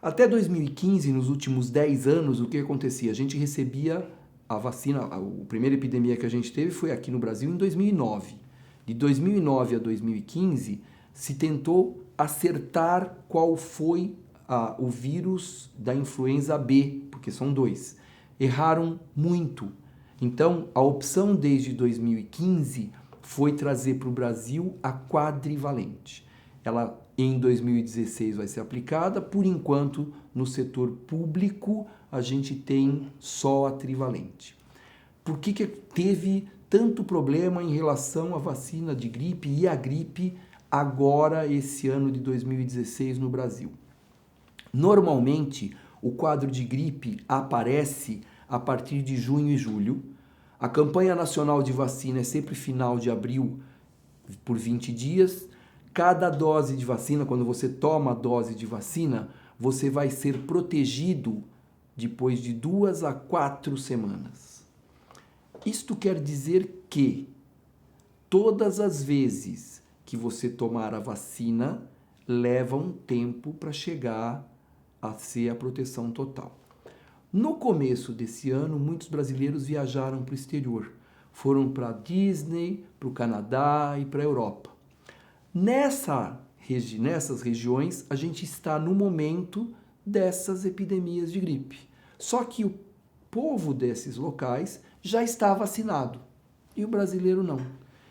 Até 2015, nos últimos 10 anos, o que acontecia? A gente recebia a vacina, a primeira epidemia que a gente teve foi aqui no Brasil em 2009. De 2009 a 2015, se tentou acertar qual foi o vírus da influenza B, porque são dois. Erraram muito. Então, a opção desde 2015 foi trazer para o Brasil a quadrivalente. Ela, em 2016, vai ser aplicada. Por enquanto, no setor público, a gente tem só a trivalente. Por que teve tanto problema em relação à vacina de gripe e a gripe agora, esse ano de 2016, no Brasil? Normalmente, o quadro de gripe aparece a partir de junho e julho. A campanha nacional de vacina é sempre final de abril, por 20 dias. Cada dose de vacina, quando você toma a dose de vacina, você vai ser protegido depois de 2 a 4 semanas. Isto quer dizer que todas as vezes que você tomar a vacina, leva um tempo para chegar a ser a proteção total. No começo desse ano, muitos brasileiros viajaram para o exterior. Foram para a Disney, para o Canadá e para a Europa. Nessas regiões, a gente está no momento dessas epidemias de gripe. Só que o povo desses locais já está vacinado e o brasileiro não.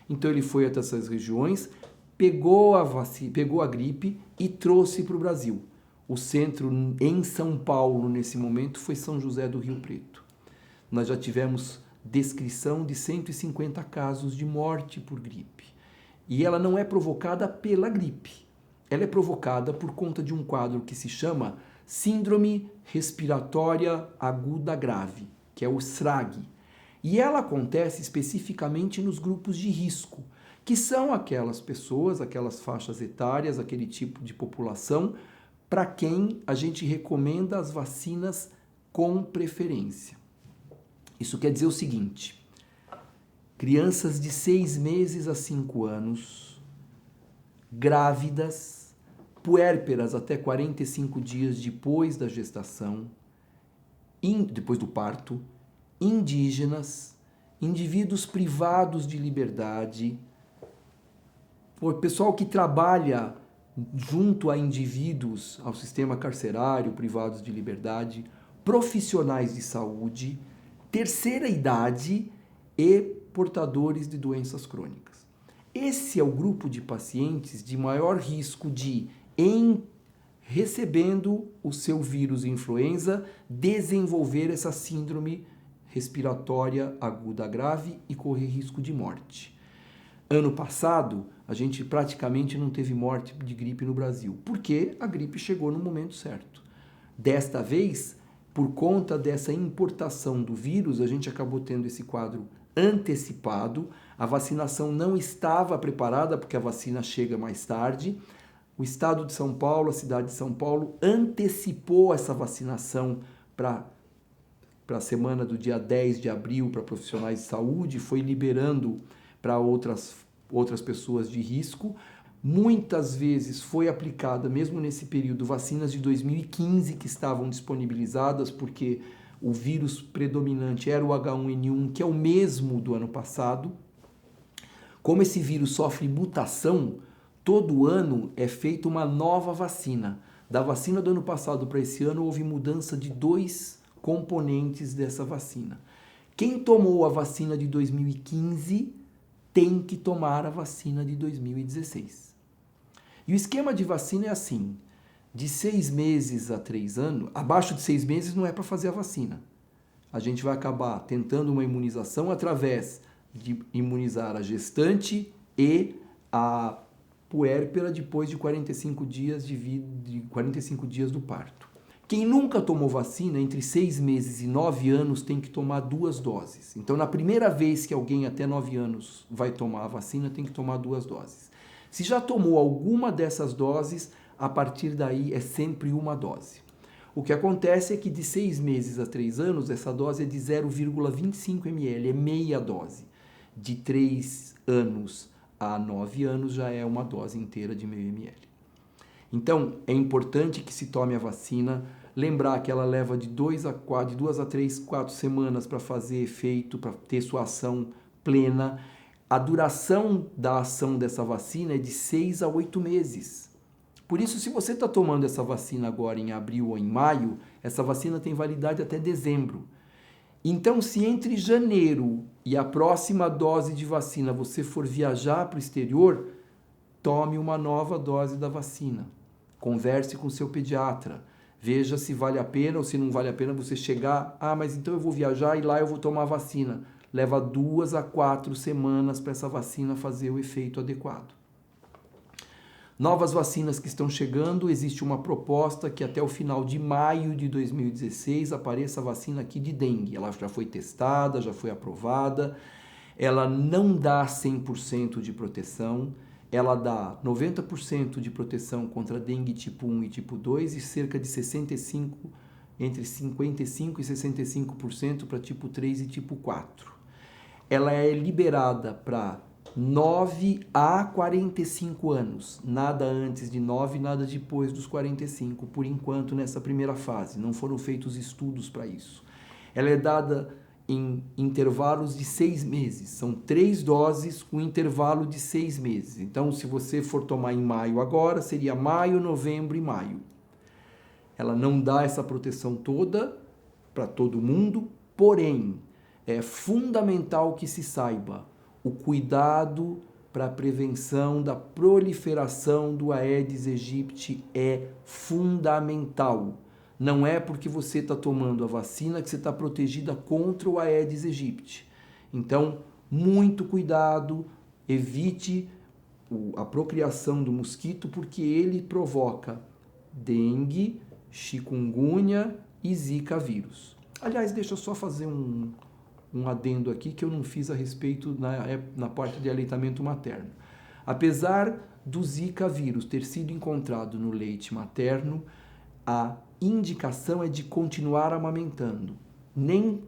Então ele foi até essas regiões, pegou a gripe e trouxe para o Brasil. O centro em São Paulo, nesse momento, foi São José do Rio Preto. Nós já tivemos descrição de 150 casos de morte por gripe. E ela não é provocada pela gripe. Ela é provocada por conta de um quadro que se chama Síndrome Respiratória Aguda Grave, que é o SRAG. E ela acontece especificamente nos grupos de risco, que são aquelas pessoas, aquelas faixas etárias, aquele tipo de população para quem a gente recomenda as vacinas com preferência. Isso quer dizer o seguinte: crianças de 6 meses a 5 anos, grávidas, puérperas até 45 dias depois da gestação, depois do parto, indígenas, indivíduos privados de liberdade, pessoal que trabalha junto a indivíduos, ao sistema carcerário, privados de liberdade, profissionais de saúde, terceira idade e portadores de doenças crônicas. Esse é o grupo de pacientes de maior risco de, recebendo o seu vírus influenza, desenvolver essa síndrome respiratória aguda grave e correr risco de morte. Ano passado, a gente praticamente não teve morte de gripe no Brasil, porque a gripe chegou no momento certo. Desta vez, por conta dessa importação do vírus, a gente acabou tendo esse quadro antecipado. A vacinação não estava preparada, porque a vacina chega mais tarde. O estado de São Paulo, a cidade de São Paulo, antecipou essa vacinação para a semana do dia 10 de abril para profissionais de saúde, foi liberando para outras pessoas de risco. Muitas vezes foi aplicada, mesmo nesse período, vacinas de 2015 que estavam disponibilizadas, porque o vírus predominante era o H1N1, que é o mesmo do ano passado. Como esse vírus sofre mutação, todo ano é feita uma nova vacina. Da vacina do ano passado para esse ano, houve mudança de 2 componentes dessa vacina. Quem tomou a vacina de 2015 tem que tomar a vacina de 2016. E o esquema de vacina é assim: de 6 meses a 3 anos, abaixo de 6 meses não é para fazer a vacina. A gente vai acabar tentando uma imunização através de imunizar a gestante e a puérpera depois de 45 dias de 45 dias do parto. Quem nunca tomou vacina, entre 6 meses e 9 anos, tem que tomar 2 doses. Então, na primeira vez que alguém até 9 anos vai tomar a vacina, tem que tomar 2 doses. Se já tomou alguma dessas doses, a partir daí é sempre uma dose. O que acontece é que de 6 meses a 3 anos, essa dose é de 0,25 ml, é meia dose. De 3 anos a 9 anos já é uma dose inteira de meio ml. Então, é importante que se tome a vacina, lembrar que ela leva de 2 a 3, 4 semanas para fazer efeito, para ter sua ação plena. A duração da ação dessa vacina é de 6 a 8 meses. Por isso, se você está tomando essa vacina agora em abril ou em maio, essa vacina tem validade até dezembro. Então, se entre janeiro e a próxima dose de vacina você for viajar para o exterior, tome uma nova dose da vacina. Converse com o seu pediatra. Veja se vale a pena ou se não vale a pena você chegar. Mas então eu vou viajar e lá eu vou tomar a vacina. Leva 2 a 4 semanas para essa vacina fazer o efeito adequado. Novas vacinas que estão chegando, existe uma proposta que até o final de maio de 2016 apareça a vacina aqui de dengue. Ela já foi testada, já foi aprovada, ela não dá 100% de proteção, ela dá 90% de proteção contra dengue tipo 1 e tipo 2 e cerca de 65%, entre 55% e 65% para tipo 3 e tipo 4. Ela é liberada para 9 a 45 anos, nada antes de 9, nada depois dos 45, por enquanto nessa primeira fase, não foram feitos estudos para isso. Ela é dada em intervalos de 6 meses, são 3 doses com intervalo de 6 meses. Então, se você for tomar em maio agora, seria maio, novembro e maio. Ela não dá essa proteção toda para todo mundo, porém, é fundamental que se saiba o cuidado para a prevenção da proliferação do Aedes aegypti é fundamental. Não é porque você está tomando a vacina que você está protegida contra o Aedes aegypti. Então, muito cuidado, evite a procriação do mosquito porque ele provoca dengue, chikungunya e zika vírus. Aliás, deixa eu só fazer um adendo aqui que eu não fiz a respeito na parte de aleitamento materno. Apesar do Zika vírus ter sido encontrado no leite materno, a indicação é de continuar amamentando. Nem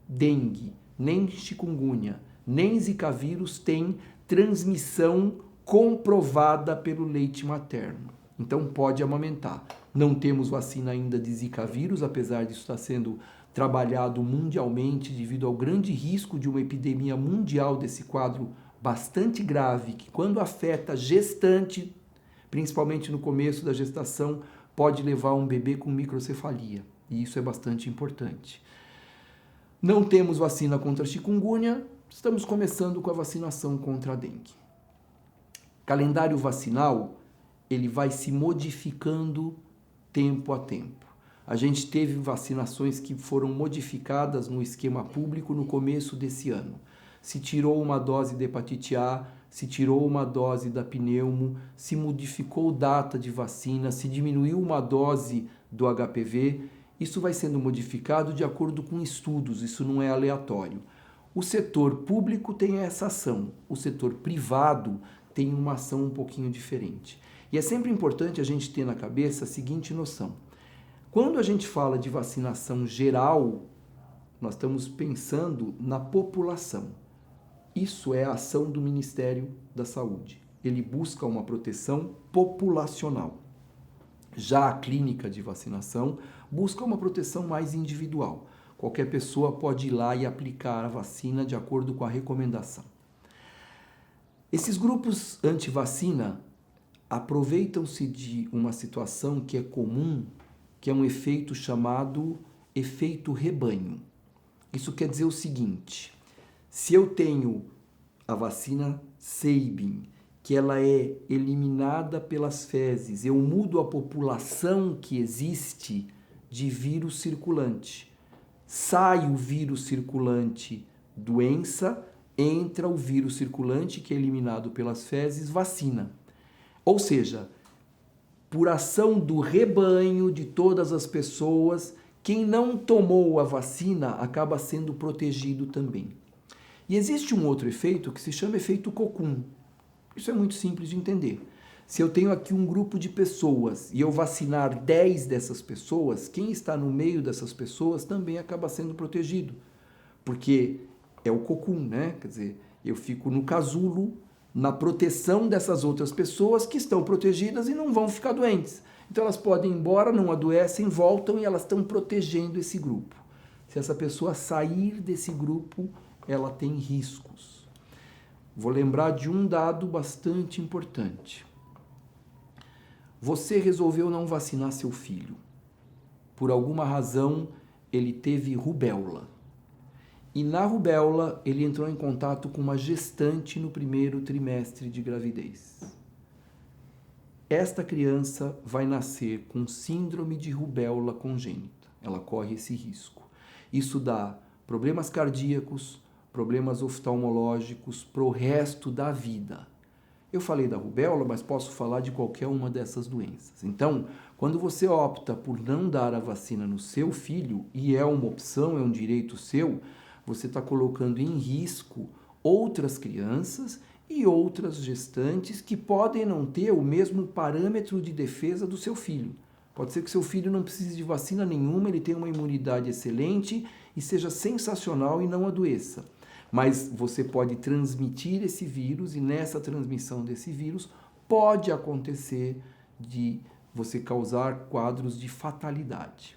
dengue, nem chikungunya, nem Zika vírus tem transmissão comprovada pelo leite materno. Então pode amamentar. Não temos vacina ainda de Zika vírus, apesar disso estar sendo trabalhado mundialmente devido ao grande risco de uma epidemia mundial desse quadro bastante grave, que quando afeta gestante, principalmente no começo da gestação, pode levar um bebê com microcefalia, e isso é bastante importante. Não temos vacina contra a chikungunya, estamos começando com a vacinação contra a dengue. Calendário vacinal, ele vai se modificando tempo a tempo. A gente teve vacinações que foram modificadas no esquema público no começo desse ano. Se tirou uma dose de hepatite A, se tirou uma dose da pneumo, se modificou data de vacina, se diminuiu uma dose do HPV. Isso vai sendo modificado de acordo com estudos, isso não é aleatório. O setor público tem essa ação, o setor privado tem uma ação um pouquinho diferente. E é sempre importante a gente ter na cabeça a seguinte noção. Quando a gente fala de vacinação geral, nós estamos pensando na população. Isso é a ação do Ministério da Saúde. Ele busca uma proteção populacional. Já a clínica de vacinação busca uma proteção mais individual. Qualquer pessoa pode ir lá e aplicar a vacina de acordo com a recomendação. Esses grupos anti-vacina aproveitam-se de uma situação que é comum, que é um efeito chamado efeito rebanho. Isso quer dizer o seguinte: se eu tenho a vacina Sabin, que ela é eliminada pelas fezes, eu mudo a população que existe de vírus circulante. Sai o vírus circulante doença, entra o vírus circulante que é eliminado pelas fezes, vacina. Ou seja, por ação do rebanho, de todas as pessoas, quem não tomou a vacina acaba sendo protegido também. E existe um outro efeito que se chama efeito cocum. Isso é muito simples de entender. Se eu tenho aqui um grupo de pessoas e eu vacinar 10 dessas pessoas, quem está no meio dessas pessoas também acaba sendo protegido. Porque é o cocum, né? Quer dizer, eu fico no casulo, na proteção dessas outras pessoas que estão protegidas e não vão ficar doentes. Então elas podem ir embora, não adoecem, voltam e elas estão protegendo esse grupo. Se essa pessoa sair desse grupo, ela tem riscos. Vou lembrar de um dado bastante importante. Você resolveu não vacinar seu filho. Por alguma razão, ele teve rubéola. E na rubéola, ele entrou em contato com uma gestante no primeiro trimestre de gravidez. Esta criança vai nascer com síndrome de rubéola congênita. Ela corre esse risco. Isso dá problemas cardíacos, problemas oftalmológicos para o resto da vida. Eu falei da rubéola, mas posso falar de qualquer uma dessas doenças. Então, quando você opta por não dar a vacina no seu filho, e é uma opção, é um direito seu, você está colocando em risco outras crianças e outras gestantes que podem não ter o mesmo parâmetro de defesa do seu filho. Pode ser que seu filho não precise de vacina nenhuma, ele tenha uma imunidade excelente e seja sensacional e não adoeça. Mas você pode transmitir esse vírus e nessa transmissão desse vírus pode acontecer de você causar quadros de fatalidade.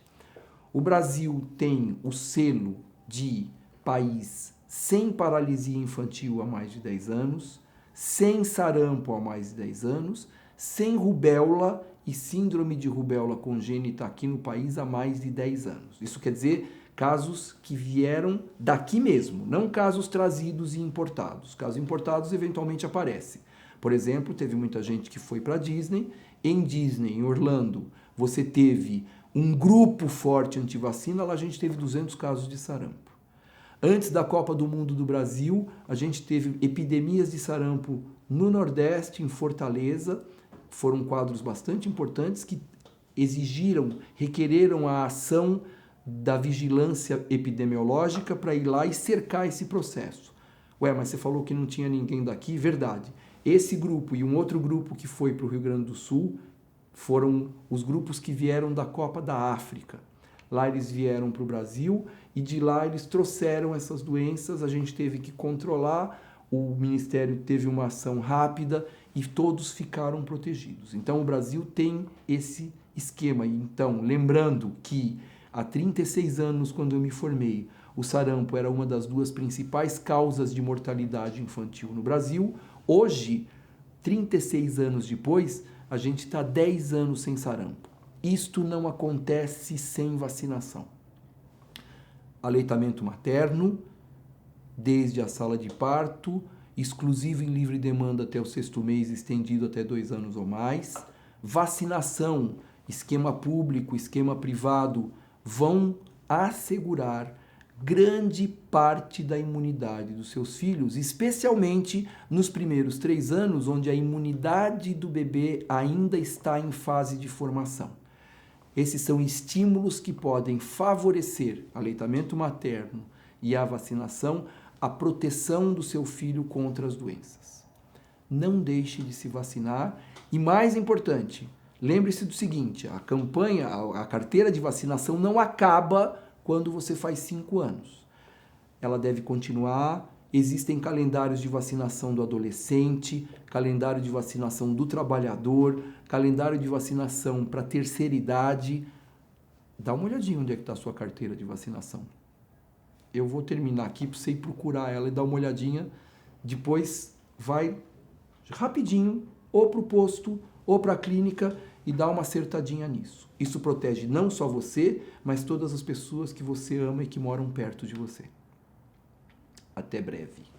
O Brasil tem o selo de país sem paralisia infantil há mais de 10 anos, sem sarampo há mais de 10 anos, sem rubéola e síndrome de rubéola congênita aqui no país há mais de 10 anos. Isso quer dizer casos que vieram daqui mesmo, não casos trazidos e importados. Casos importados eventualmente aparecem. Por exemplo, teve muita gente que foi para Disney. Em Disney, em Orlando, você teve um grupo forte antivacina, lá a gente teve 200 casos de sarampo. Antes da Copa do Mundo do Brasil, a gente teve epidemias de sarampo no Nordeste, em Fortaleza. Foram quadros bastante importantes que requereram a ação da vigilância epidemiológica para ir lá e cercar esse processo. Ué, mas você falou que não tinha ninguém daqui? Verdade. Esse grupo e um outro grupo que foi para o Rio Grande do Sul foram os grupos que vieram da Copa da África. Lá eles vieram para o Brasil e de lá eles trouxeram essas doenças, a gente teve que controlar, o Ministério teve uma ação rápida e todos ficaram protegidos. Então o Brasil tem esse esquema. Então, lembrando que há 36 anos, quando eu me formei, o sarampo era uma das 2 principais causas de mortalidade infantil no Brasil. Hoje, 36 anos depois, a gente está 10 anos sem sarampo. Isto não acontece sem vacinação. Aleitamento materno, desde a sala de parto, exclusivo em livre demanda até o 6º mês, estendido até 2 anos ou mais. Vacinação, esquema público, esquema privado, vão assegurar grande parte da imunidade dos seus filhos, especialmente nos primeiros 3 anos, onde a imunidade do bebê ainda está em fase de formação. Esses são estímulos que podem favorecer o aleitamento materno e a vacinação, a proteção do seu filho contra as doenças. Não deixe de se vacinar e, mais importante, lembre-se do seguinte, a campanha, a carteira de vacinação não acaba quando você faz 5 anos. Ela deve continuar. Existem calendários de vacinação do adolescente, calendário de vacinação do trabalhador, calendário de vacinação para terceira idade. Dá uma olhadinha onde é que está a sua carteira de vacinação. Eu vou terminar aqui para você ir procurar ela e dar uma olhadinha. Depois vai rapidinho ou para o posto ou para a clínica e dá uma acertadinha nisso. Isso protege não só você, mas todas as pessoas que você ama e que moram perto de você. Até breve.